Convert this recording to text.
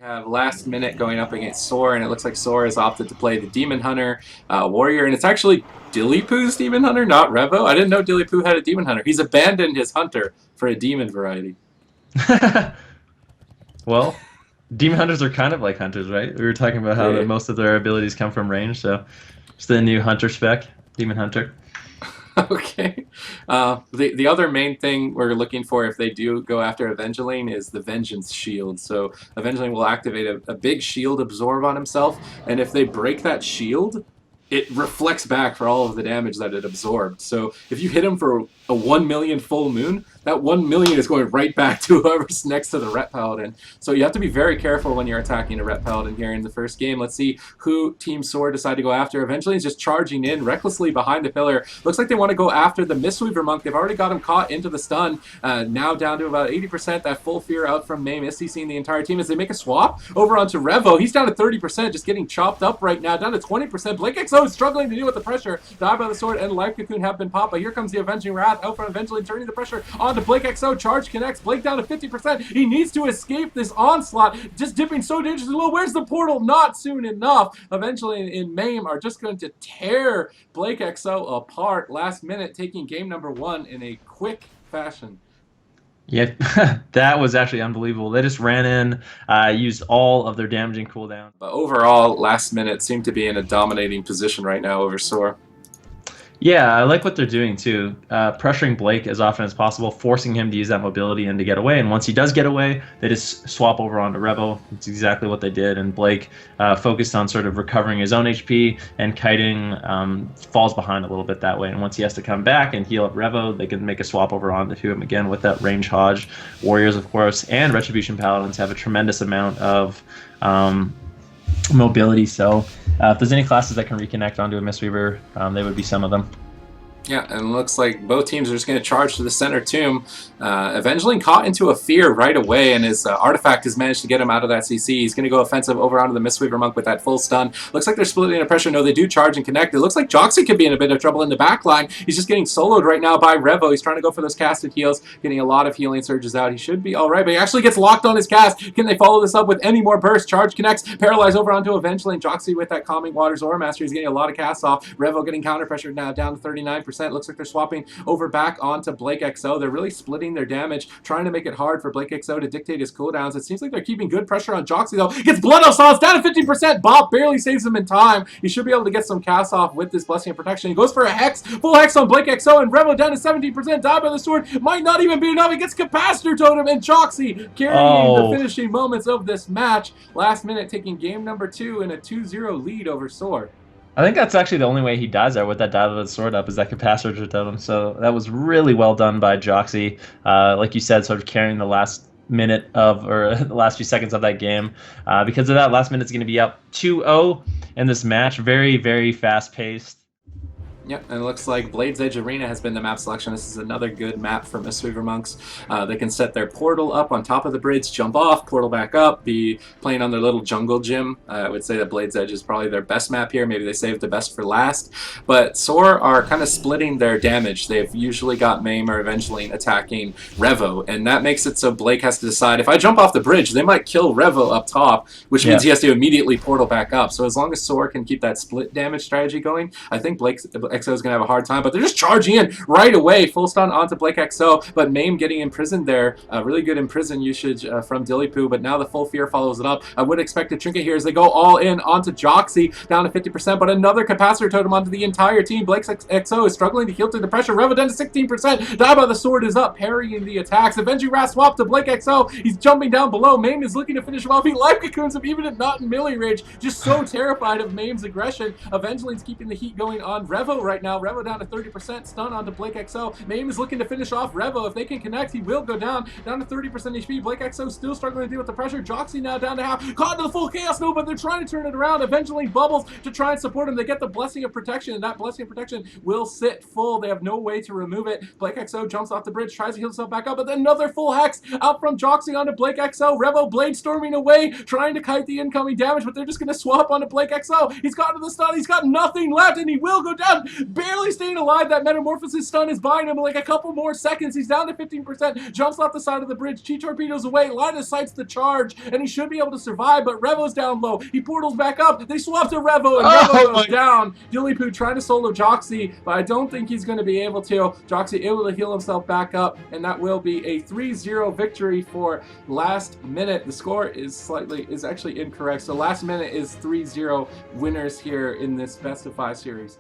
Have last minute going up against SoaR, and it looks like SoaR has opted to play the Demon Hunter Warrior, and it's actually Dillypoo's Demon Hunter, not Revo. I didn't know Dillypoo had a Demon Hunter. He's abandoned his Hunter for a Demon variety. Well, demon hunters are kind of like hunters, right? We were talking about how most of their abilities come from range, so it's the new hunter spec, demon hunter. Okay. The other main thing we're looking for if they do go after Evangeline is the Vengeance Shield. So Evangeline will activate a big shield absorb on himself, and if they break that shield, it reflects back for all of the damage that it absorbed. So if you hit him for a 1 million full moon, that 1 million is going right back to whoever's next to the Ret Paladin. So you have to be very careful when you're attacking a Ret Paladin here in the first game. Let's see who Team SoaR decide to go after. Eventually he's just charging in recklessly behind the pillar. Looks like they want to go after the Mistweaver Monk. They've already got him caught into the stun. Now down to about 80%. That full fear out from Mame. SCCing the entire team as they make a swap over onto Revo. He's down to 30%, just getting chopped up right now. Down to 20%. Blake XO is struggling to deal with the pressure. Die by the sword and Life Cocoon have been popped, but here comes the Avenging Wrath out from Eventually turning the pressure onto Blake XO. Charge connects. Blake down to 50%. He needs to escape this onslaught. Just dipping so dangerously low. Where's the portal? Not soon enough. Eventually in Mame are just going to tear Blake XO apart. Last minute taking game number 1 in a quick fashion. Yeah, that was actually unbelievable. They just ran in, used all of their damaging cooldown. But overall, last minute seemed to be in a dominating position right now over SoaR. Yeah, I like what they're doing too. Pressuring Blake as often as possible, forcing him to use that mobility and to get away. And once he does get away, they just swap over onto Revo. It's exactly what they did. And Blake focused on sort of recovering his own HP, and Kiting falls behind a little bit that way. And once he has to come back and heal up Revo, they can make a swap over onto him again with that range Hodge. Warriors, of course, and Retribution Paladins have a tremendous amount of mobility, so if there's any classes that can reconnect onto a Mistweaver, they would be some of them. Yeah, and it looks like both teams are just going to charge to the center tomb. Evangeline caught into a fear right away, and his artifact has managed to get him out of that CC. He's going to go offensive over onto the Mistweaver Monk with that full stun. Looks like they're splitting the pressure. No, they do charge and connect. It looks like Joxy could be in a bit of trouble in the back line. He's just getting soloed right now by Revo. He's trying to go for those casted heals, getting a lot of healing surges out. He should be all right, but he actually gets locked on his cast. Can they follow this up with any more bursts? Charge connects. Paralyze over onto Evangeline. Joxy with that Calming Waters Aura Master. He's getting a lot of casts off. Revo getting counter pressured now, down to 39%. Looks like they're swapping over back onto Blake XO. They're really splitting their damage, trying to make it hard for Blake XO to dictate his cooldowns. It seems like they're keeping good pressure on Joxy though. Gets Blood of Silence down to 50%. Bob barely saves him in time. He should be able to get some casts off with this Blessing of Protection. He goes for a Hex, full Hex on Blake XO, and Revo down to 17%. Die by the sword. Might not even be enough. He gets Capacitor Totem, and Joxy carrying the finishing moments of this match. Last minute taking game number 2 in a 2-0 lead over SoaR. I think that's actually the only way he dies there with that dive of the sword up is that Capacitor Totem. So that was really well done by Joxy. Like you said, sort of carrying the last minute of, or the last few seconds of that game. Because of that, last minute's going to be up 2-0 in this match. Very, very fast-paced. Yep, and it looks like Blade's Edge Arena has been the map selection. This is another good map for Mistweaver Monks. They can set their portal up on top of the bridge, jump off, portal back up, be playing on their little jungle gym. I would say that Blade's Edge is probably their best map here. Maybe they saved the best for last. But SoaR are kind of splitting their damage. They've usually got Mame or Evangeline attacking Revo, and that makes it so Blake has to decide, if I jump off the bridge, they might kill Revo up top, which means he has to immediately portal back up. So as long as SoaR can keep that split damage strategy going, I think Blake XO is going to have a hard time, but they're just charging in right away. Full stun onto Blake XO, but Mame getting imprisoned there. Really good imprison usage from Dillypoo, but now the full fear follows it up. I would expect a trinket here as they go all in onto Joxy, down to 50%, but another Capacitor Totem onto the entire team. Blake XO is struggling to heal through the pressure. Revo down to 16%. Die by the sword is up, parrying the attacks. Avenging Wrath swap to Blake XO. He's jumping down below. Mame is looking to finish him off. He life cocoons him even if not in melee range. Just so terrified of Mame's aggression. Evangeline's keeping the heat going on Revo right now. Revo down to 30%, stun onto Blake XO. Mame is looking to finish off Revo. If they can connect, he will go down to 30% HP. Blake XO still struggling to deal with the pressure. Joxy now down to half. Caught into the full Chaos Nova, but they're trying to turn it around. Eventually Bubbles to try and support him. They get the Blessing of Protection, and that Blessing of Protection will sit full. They have no way to remove it. Blake XO jumps off the bridge, tries to heal himself back up, but then another full Hex out from Joxy onto Blake XO. Revo blade storming away, trying to kite the incoming damage, but they're just going to swap onto Blake XO. He's got to the stun. He's got nothing left, and he will go down Barely staying alive. That Metamorphosis stun is buying him like a couple more seconds. He's down to 15%. Jumps off the side of the bridge. Chi torpedoes away. Line of sight's the charge, and he should be able to survive, but Revo's down low. He portals back up. They swap to Revo, and Revo goes down. Gillypoo trying to solo Joxy, but I don't think he's going to be able to. Joxy able to heal himself back up, and that will be a 3-0 victory for Last Minute. The score is actually incorrect. So Last Minute is 3-0 winners here in this best of 5 series.